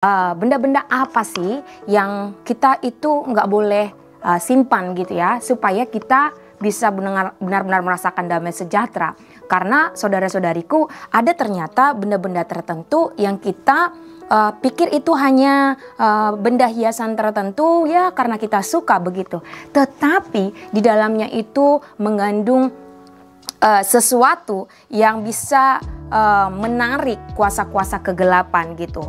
benda-benda apa sih yang kita itu nggak boleh simpan gitu ya, supaya kita bisa benar-benar merasakan damai sejahtera. Karena saudara-saudariku, ada ternyata benda-benda tertentu yang kita pikir itu hanya benda hiasan tertentu ya karena kita suka begitu. Tetapi di dalamnya itu mengandung sesuatu yang bisa menarik kuasa-kuasa kegelapan gitu.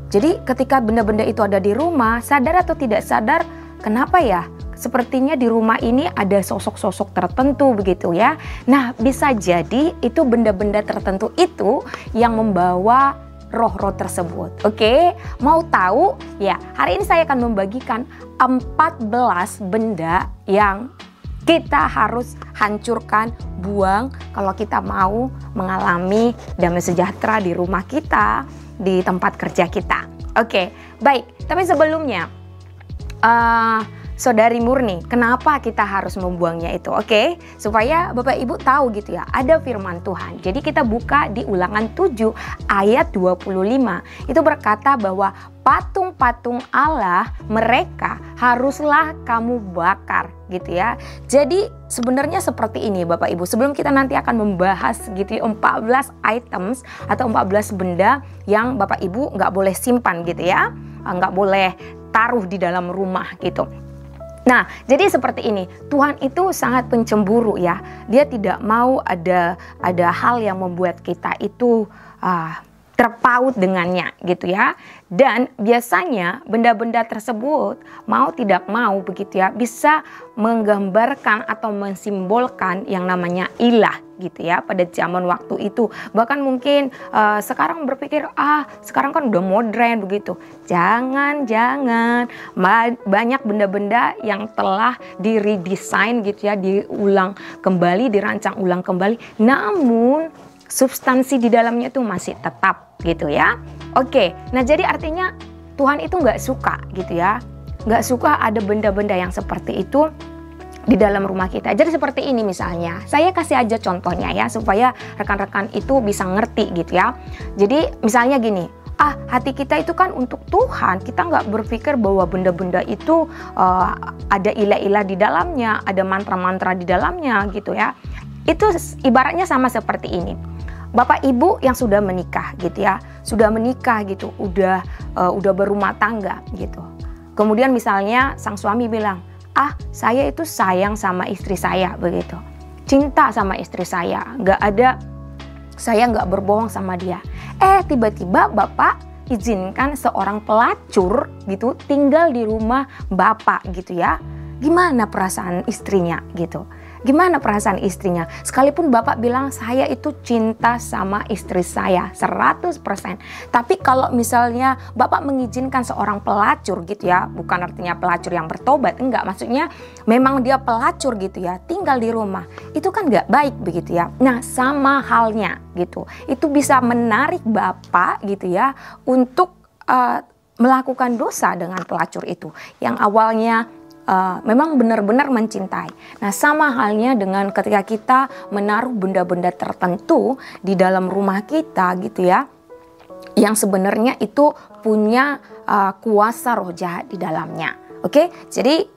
Jadi ketika benda-benda itu ada di rumah, sadar atau tidak sadar, kenapa ya? Sepertinya di rumah ini ada sosok-sosok tertentu begitu ya. Nah, bisa jadi itu benda-benda tertentu itu yang membawa roh-roh tersebut. Oke, mau tahu? Ya, hari ini saya akan membagikan 14 benda yang kita harus hancurkan, buang kalau kita mau mengalami damai sejahtera di rumah kita, di tempat kerja kita. Oke, baik. Tapi sebelumnya, Saudari Murni, kenapa kita harus membuangnya itu? Oke, supaya Bapak Ibu tahu gitu ya, ada firman Tuhan. Jadi kita buka di Ulangan 7 ayat 25. Itu berkata bahwa patung-patung Allah mereka haruslah kamu bakar gitu ya. Jadi sebenarnya seperti ini Bapak Ibu. Sebelum kita nanti akan membahas gitu ya, 14 items atau 14 benda yang Bapak Ibu nggak boleh simpan gitu ya. Nggak boleh taruh di dalam rumah gitu. Nah, jadi seperti ini. Tuhan itu sangat pencemburu ya. Dia tidak mau ada hal yang membuat kita itu terpaut dengannya gitu ya. Dan biasanya benda-benda tersebut mau tidak mau begitu ya, bisa menggambarkan atau mensimbolkan yang namanya ilah gitu ya pada zaman waktu itu. Bahkan mungkin sekarang berpikir sekarang kan udah modern begitu. Jangan banyak benda-benda yang telah diredesign gitu ya, diulang kembali, dirancang ulang kembali. Namun substansi di dalamnya itu masih tetap gitu ya. Oke, nah jadi artinya Tuhan itu nggak suka gitu ya. Nggak suka ada benda-benda yang seperti itu di dalam rumah kita. Jadi seperti ini misalnya, saya kasih aja contohnya ya supaya rekan-rekan itu bisa ngerti gitu ya. Jadi misalnya gini, hati kita itu kan untuk Tuhan, kita nggak berpikir bahwa benda-benda itu ada ilah-ilah di dalamnya, ada mantra-mantra di dalamnya gitu ya. Itu ibaratnya sama seperti ini. Bapak Ibu yang sudah menikah gitu ya, sudah menikah gitu, udah berumah tangga gitu. Kemudian misalnya sang suami bilang, saya itu sayang sama istri saya begitu, cinta sama istri saya, saya nggak berbohong sama dia. Tiba-tiba Bapak izinkan seorang pelacur gitu tinggal di rumah Bapak gitu ya. Gimana perasaan istrinya gitu? Gimana perasaan istrinya? Sekalipun Bapak bilang saya itu cinta sama istri saya 100%. Tapi kalau misalnya Bapak mengizinkan seorang pelacur gitu ya, bukan artinya pelacur yang bertobat, enggak, maksudnya memang dia pelacur gitu ya, tinggal di rumah. Itu kan enggak baik begitu ya. Nah, sama halnya gitu. Itu bisa menarik Bapak gitu ya untuk melakukan dosa dengan pelacur itu. Yang awalnya memang benar-benar mencintai. Nah, sama halnya dengan ketika kita menaruh benda-benda tertentu di dalam rumah kita gitu ya, yang sebenarnya itu punya kuasa roh jahat di dalamnya. Oke, jadi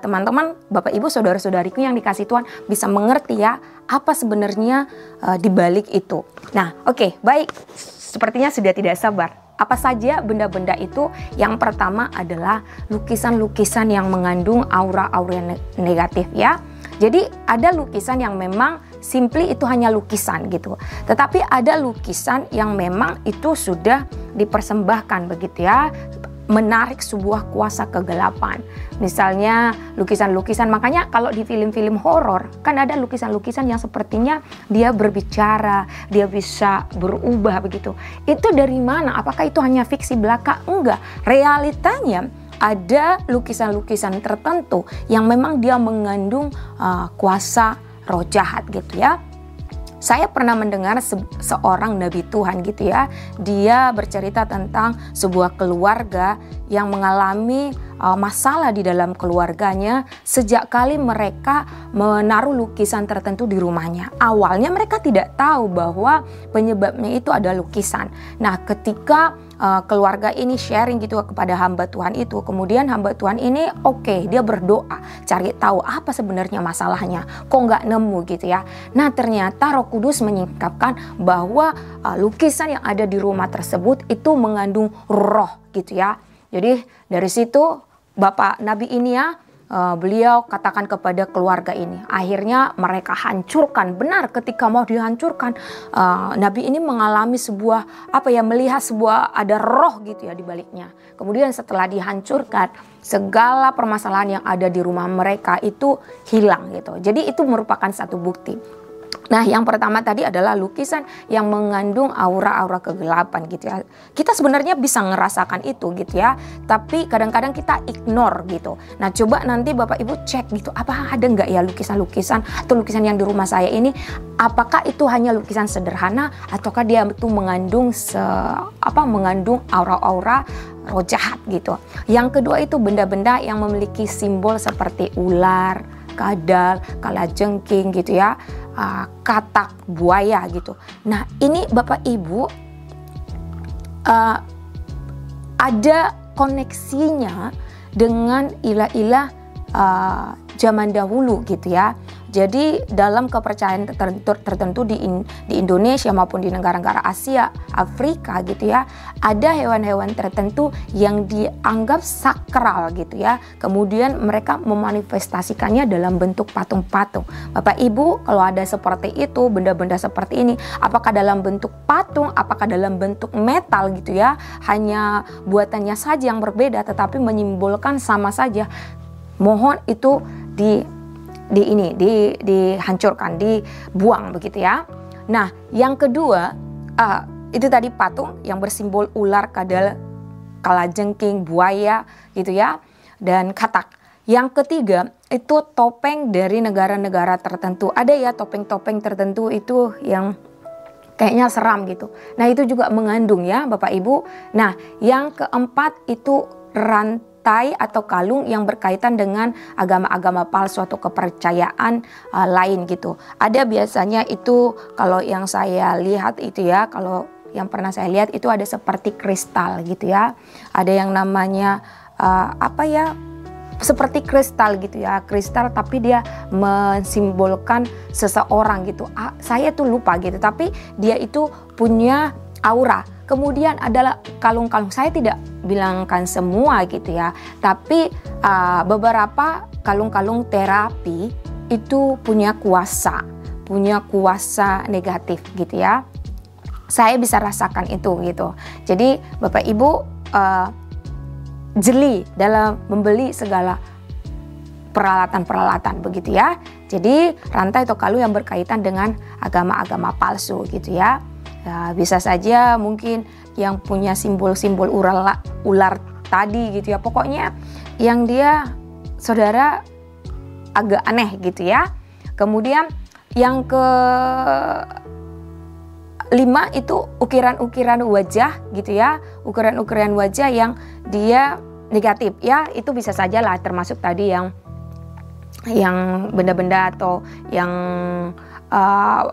teman-teman, Bapak Ibu, saudara-saudariku yang dikasih Tuhan bisa mengerti ya apa sebenarnya di balik itu. Nah, oke, baik. Sepertinya sudah tidak sabar. Apa saja benda-benda itu? Yang pertama adalah lukisan-lukisan yang mengandung aura-aura negatif ya. Jadi ada lukisan yang memang simply itu hanya lukisan gitu. Tetapi ada lukisan yang memang itu sudah dipersembahkan begitu ya, menarik sebuah kuasa kegelapan. Misalnya lukisan-lukisan, makanya kalau di film-film horor kan ada lukisan-lukisan yang sepertinya dia berbicara, dia bisa berubah begitu. Itu dari mana? Apakah itu hanya fiksi belaka? Enggak. Realitanya ada lukisan-lukisan tertentu yang memang dia mengandung kuasa roh jahat gitu ya. Saya pernah mendengar seorang nabi Tuhan gitu ya. Dia bercerita tentang sebuah keluarga yang mengalami masalah di dalam keluarganya sejak kali mereka menaruh lukisan tertentu di rumahnya. Awalnya mereka tidak tahu bahwa penyebabnya itu ada lukisan. Nah, ketika keluarga ini sharing gitu kepada hamba Tuhan itu. Kemudian hamba Tuhan ini dia berdoa, cari tahu apa sebenarnya masalahnya, kok nggak nemu gitu ya. Nah ternyata Roh Kudus menyingkapkan bahwa lukisan yang ada di rumah tersebut itu mengandung roh gitu ya. Jadi dari situ Bapak Nabi ini ya, beliau katakan kepada keluarga ini, akhirnya mereka hancurkan. Benar, ketika mau dihancurkan, Nabi ini mengalami sebuah melihat sebuah ada roh gitu ya di baliknya. Kemudian setelah dihancurkan, segala permasalahan yang ada di rumah mereka itu hilang gitu. Jadi itu merupakan satu bukti. Nah yang pertama tadi adalah lukisan yang mengandung aura-aura kegelapan gitu ya. Kita sebenarnya bisa ngerasakan itu gitu ya, tapi kadang-kadang kita ignore gitu. Nah coba nanti Bapak Ibu cek gitu, apa ada nggak ya lukisan-lukisan atau lukisan yang di rumah saya ini, apakah itu hanya lukisan sederhana ataukah dia itu mengandung mengandung aura-aura roh jahat gitu. Yang kedua itu benda-benda yang memiliki simbol seperti ular, kadal, kalajengking gitu ya, katak, buaya gitu. Nah ini Bapak Ibu ada koneksinya dengan ilah-ilah zaman dahulu gitu ya. Jadi dalam kepercayaan tertentu di Indonesia maupun di negara-negara Asia, Afrika gitu ya, ada hewan-hewan tertentu yang dianggap sakral gitu ya. Kemudian mereka memanifestasikannya dalam bentuk patung-patung. Bapak Ibu, kalau ada seperti itu, benda-benda seperti ini, apakah dalam bentuk patung, apakah dalam bentuk metal gitu ya, hanya buatannya saja yang berbeda tetapi menyimbolkan sama saja. Mohon itu dihancurkan, dibuang begitu ya. Nah, yang kedua itu tadi patung yang bersimbol ular, kadal, kalajengking, buaya gitu ya, dan katak. Yang ketiga itu topeng dari negara-negara tertentu. Ada ya topeng-topeng tertentu itu yang kayaknya seram gitu. Nah, itu juga mengandung ya Bapak Ibu. Nah, yang keempat itu rantai atau kalung yang berkaitan dengan agama-agama palsu atau kepercayaan lain gitu. Ada biasanya itu kalau yang saya lihat itu ya, kalau yang pernah saya lihat itu ada seperti kristal gitu ya. Ada yang namanya seperti kristal gitu ya, kristal tapi dia mensimbolkan seseorang gitu. Saya tuh lupa gitu, tapi dia itu punya aura. Kemudian adalah kalung-kalung, saya tidak bilangkan semua gitu ya, tapi beberapa kalung-kalung terapi itu punya kuasa negatif gitu ya. Saya bisa rasakan itu gitu. Jadi Bapak Ibu jeli dalam membeli segala peralatan-peralatan begitu ya. Jadi rantai atau kalung yang berkaitan dengan agama-agama palsu gitu ya. Ya, bisa saja mungkin yang punya simbol-simbol ular tadi gitu ya. Pokoknya yang dia saudara agak aneh gitu ya. Kemudian yang kelima itu ukiran-ukiran wajah gitu ya. Ukiran-ukiran wajah yang dia negatif ya. Itu bisa saja lah termasuk tadi yang benda-benda atau yang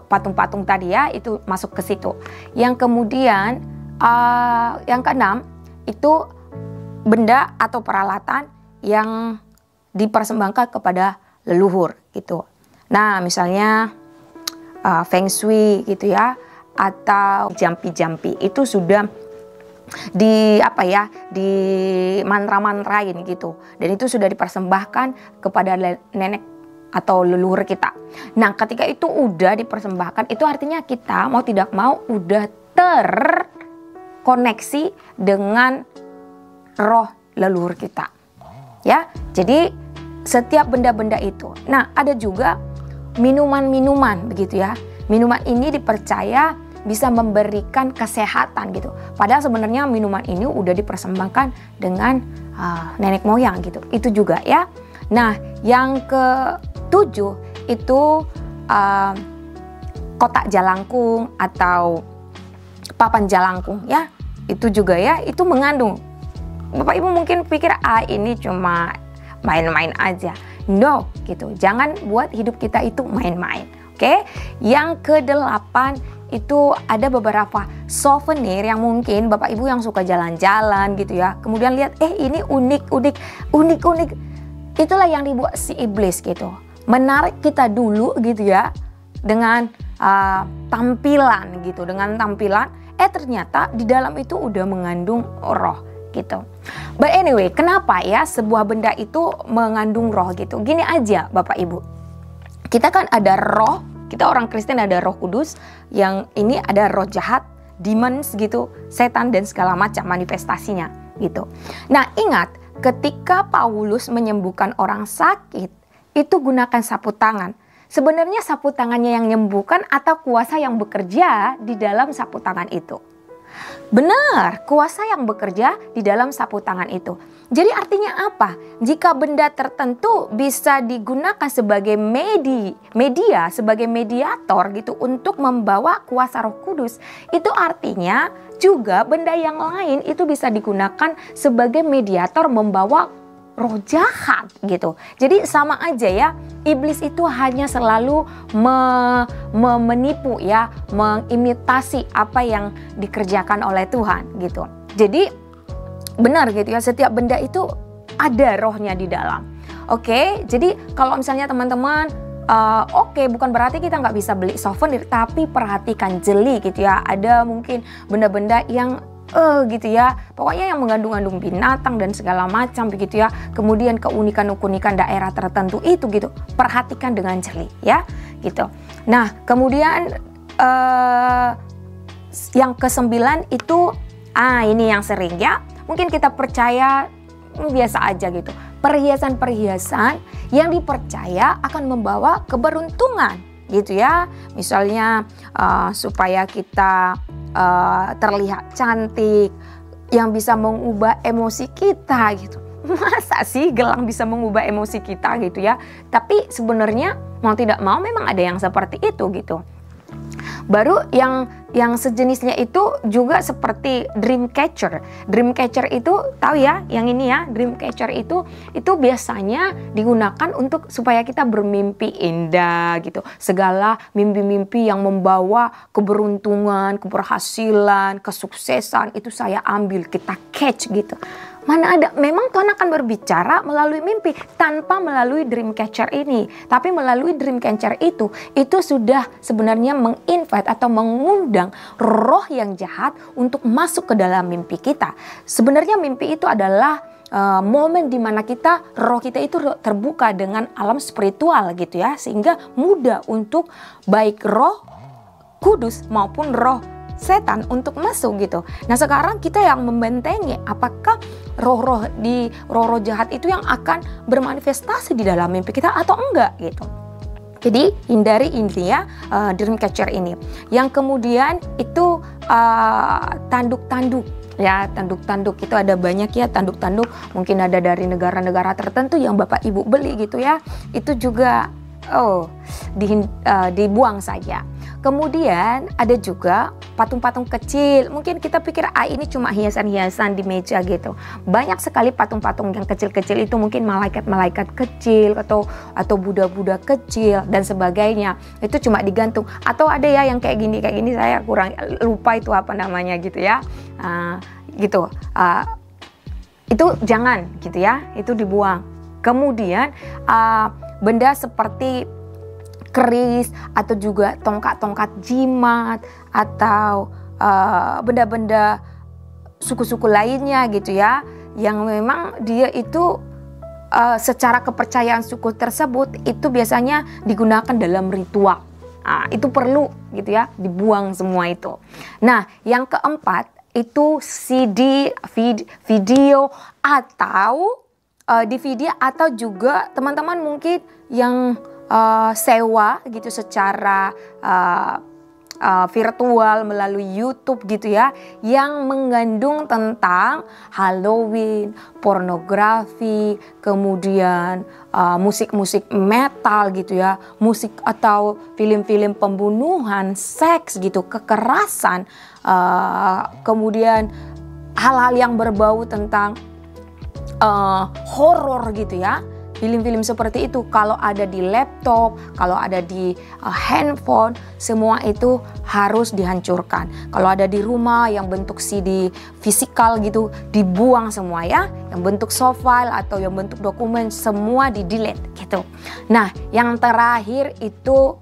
patung-patung tadi ya, itu masuk ke situ. Yang kemudian yang keenam itu benda atau peralatan yang dipersembahkan kepada leluhur gitu. Nah misalnya feng shui gitu ya, atau jampi-jampi itu sudah di mantra-mantrain gitu, dan itu sudah dipersembahkan kepada nenek atau leluhur kita. Nah ketika itu udah dipersembahkan, itu artinya kita mau tidak mau udah terkoneksi dengan roh leluhur kita ya. Jadi setiap benda-benda itu. Nah ada juga minuman-minuman begitu ya. Minuman ini dipercaya bisa memberikan kesehatan gitu. Padahal sebenarnya minuman ini udah dipersembahkan dengan nenek moyang gitu. Itu juga ya. Nah yang ke-7 itu kotak jalangkung atau papan jalangkung ya. Itu juga ya, itu mengandung. Bapak Ibu mungkin pikir ini cuma main-main aja. No gitu. Jangan buat hidup kita itu main-main. Oke. Yang ke-8 itu ada beberapa souvenir yang mungkin Bapak Ibu yang suka jalan-jalan gitu ya, kemudian lihat ini unik. Itulah yang dibuat si iblis gitu, menarik kita dulu gitu ya dengan tampilan gitu, ternyata di dalam itu udah mengandung roh gitu. But anyway, kenapa ya sebuah benda itu mengandung roh gitu? Gini aja Bapak Ibu, kita kan ada roh, kita orang Kristen ada Roh Kudus, yang ini ada roh jahat, demons gitu, setan dan segala macam manifestasinya gitu. Nah ingat, ketika Paulus menyembuhkan orang sakit, itu gunakan sapu tangan. Sebenarnya sapu tangannya yang menyembuhkan atau kuasa yang bekerja di dalam sapu tangan itu? Benar, kuasa yang bekerja di dalam sapu tangan itu. Jadi artinya apa? Jika benda tertentu bisa digunakan sebagai media, sebagai mediator gitu untuk membawa kuasa Roh Kudus, itu artinya juga benda yang lain itu bisa digunakan sebagai mediator membawa roh jahat gitu. Jadi sama aja ya, iblis itu hanya selalu menipu ya, mengimitasi apa yang dikerjakan oleh Tuhan gitu. Jadi benar gitu ya, setiap benda itu ada rohnya di dalam. Oke, jadi kalau misalnya teman-teman bukan berarti kita nggak bisa beli souvenir, tapi perhatikan jeli gitu ya. Ada mungkin benda-benda yang gitu ya, pokoknya yang mengandung binatang dan segala macam begitu ya. Kemudian keunikan daerah tertentu itu gitu, perhatikan dengan jeli ya gitu. Nah kemudian yang ke-9 itu ini yang sering ya, mungkin kita percaya biasa aja gitu, perhiasan-perhiasan yang dipercaya akan membawa keberuntungan gitu ya. Misalnya supaya kita terlihat cantik, yang bisa mengubah emosi kita gitu. Masa sih gelang bisa mengubah emosi kita gitu ya? Tapi sebenarnya mau tidak mau memang ada yang seperti itu gitu. Baru yang sejenisnya itu juga seperti dream catcher. Dream catcher itu tahu ya, yang ini ya, dream catcher itu biasanya digunakan untuk supaya kita bermimpi indah gitu. Segala mimpi-mimpi yang membawa keberuntungan, keberhasilan, kesuksesan itu saya ambil, kita catch gitu. Mana ada, memang Tuhan akan berbicara melalui mimpi tanpa melalui dream catcher ini. Tapi melalui dream catcher itu sudah sebenarnya menginvite atau mengundang roh yang jahat untuk masuk ke dalam mimpi kita. Sebenarnya mimpi itu adalah momen dimana roh kita itu terbuka dengan alam spiritual gitu ya. Sehingga mudah untuk baik roh kudus maupun roh setan untuk masuk gitu. Nah sekarang kita yang membentengi, apakah roh-roh jahat itu yang akan bermanifestasi di dalam mimpi kita atau enggak gitu. Jadi hindari intinya dream catcher ini. Yang kemudian itu tanduk-tanduk. Ya, tanduk-tanduk itu ada banyak ya, tanduk-tanduk mungkin ada dari negara-negara tertentu yang Bapak Ibu beli gitu ya. Itu juga dibuang saja. Kemudian ada juga patung-patung kecil. Mungkin kita pikir ini cuma hiasan-hiasan di meja gitu. Banyak sekali patung-patung yang kecil-kecil itu, mungkin malaikat-malaikat kecil atau Buddha-Buddha kecil dan sebagainya. Itu cuma digantung. Atau ada ya yang kayak gini saya kurang lupa itu apa namanya gitu ya. Itu jangan gitu ya. Itu dibuang. Kemudian benda seperti keris atau juga tongkat-tongkat jimat atau benda-benda suku-suku lainnya gitu ya, yang memang dia itu secara kepercayaan suku tersebut itu biasanya digunakan dalam ritual. Itu perlu gitu ya, dibuang semua itu. Nah yang keempat itu CD, video atau DVD atau juga teman-teman mungkin yang sewa gitu secara virtual melalui YouTube gitu ya, yang mengandung tentang Halloween, pornografi, kemudian musik-musik metal gitu ya, musik atau film-film pembunuhan, seks gitu, kekerasan, kemudian hal-hal yang berbau tentang horor gitu ya. film-film seperti itu kalau ada di laptop, kalau ada di handphone, semua itu harus dihancurkan. Kalau ada di rumah yang bentuk CD fisikal gitu, dibuang semua ya. Yang bentuk soft file atau yang bentuk dokumen, semua di delete gitu. Nah, yang terakhir itu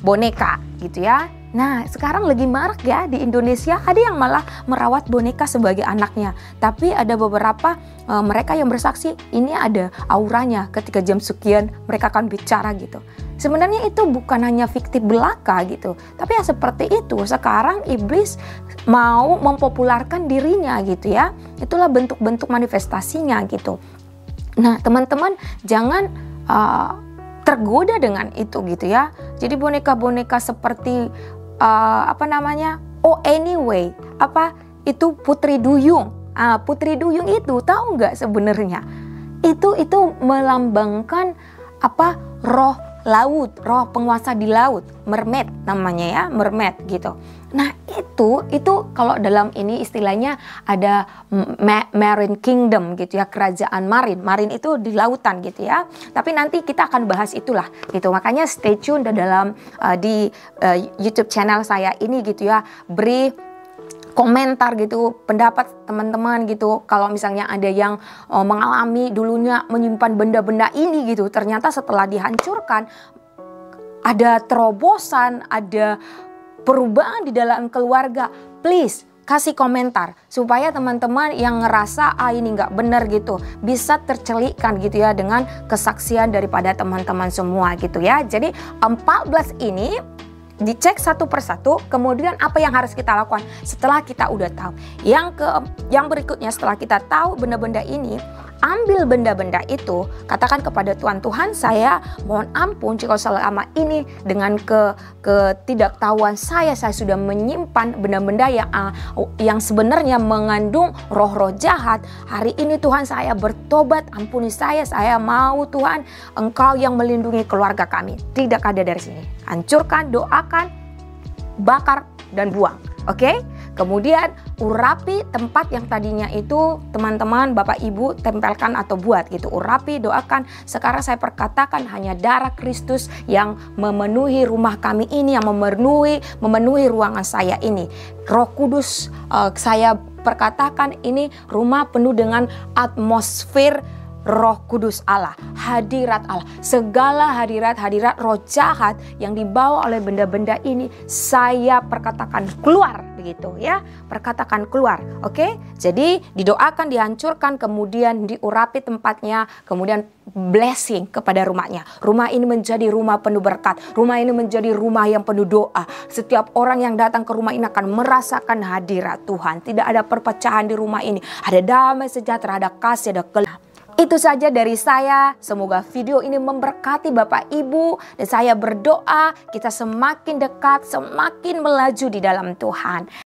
boneka gitu ya. Nah, sekarang lagi marak ya di Indonesia, ada yang malah merawat boneka sebagai anaknya. Tapi ada beberapa mereka yang bersaksi ini ada auranya, ketika jam sekian mereka akan bicara gitu. Sebenarnya itu bukan hanya fiktif belaka gitu, tapi ya seperti itu. Sekarang iblis mau mempopulerkan dirinya gitu ya. Itulah bentuk-bentuk manifestasinya gitu. Nah, teman-teman jangan tergoda dengan itu gitu ya. Jadi boneka-boneka seperti oh anyway, itu Putri Duyung. Putri Duyung itu tahu nggak sebenarnya? Itu melambangkan roh laut, roh penguasa di laut, mermaid namanya ya, mermaid gitu. Nah, itu kalau dalam ini istilahnya ada marine kingdom gitu ya, kerajaan marin. Marin itu di lautan gitu ya. Tapi nanti kita akan bahas itulah gitu. Makanya stay tune dalam di YouTube channel saya ini gitu ya. Beri komentar gitu, pendapat teman-teman gitu. Kalau misalnya ada yang mengalami dulunya menyimpan benda-benda ini gitu, ternyata setelah dihancurkan ada terobosan, ada perubahan di dalam keluarga, please kasih komentar supaya teman-teman yang ngerasa ini nggak benar gitu bisa tercelikkan gitu ya dengan kesaksian daripada teman-teman semua gitu ya. Jadi 14 ini dicek satu persatu, kemudian apa yang harus kita lakukan setelah kita udah tahu. Yang berikutnya setelah kita tahu benda-benda ini, ambil benda-benda itu, katakan kepada Tuhan, saya mohon ampun jika selama ini dengan ketidaktahuan saya sudah menyimpan benda-benda yang sebenarnya mengandung roh-roh jahat. Hari ini Tuhan, saya bertobat, ampuni saya mau Tuhan, Engkau yang melindungi keluarga kami. Tidak ada dari sini. Hancurkan, doakan, bakar, dan buang. Oke? Kemudian urapi tempat yang tadinya itu teman-teman, Bapak Ibu tempelkan atau buat gitu. Urapi, doakan. Sekarang saya perkatakan hanya darah Kristus yang memenuhi rumah kami ini, yang memenuhi ruangan saya ini. Roh Kudus, saya perkatakan ini rumah penuh dengan atmosfer Roh Kudus Allah, hadirat Allah. Segala hadirat roh jahat yang dibawa oleh benda-benda ini saya perkatakan keluar begitu ya. Perkatakan keluar. Oke? Jadi didoakan, dihancurkan, kemudian diurapi tempatnya, kemudian blessing kepada rumahnya. Rumah ini menjadi rumah penuh berkat. Rumah ini menjadi rumah yang penuh doa. Setiap orang yang datang ke rumah ini akan merasakan hadirat Tuhan. Tidak ada perpecahan di rumah ini. Ada damai sejahtera, ada kasih, ada Itu saja dari saya. Semoga video ini memberkati Bapak Ibu. Dan saya berdoa kita semakin dekat, semakin melaju di dalam Tuhan.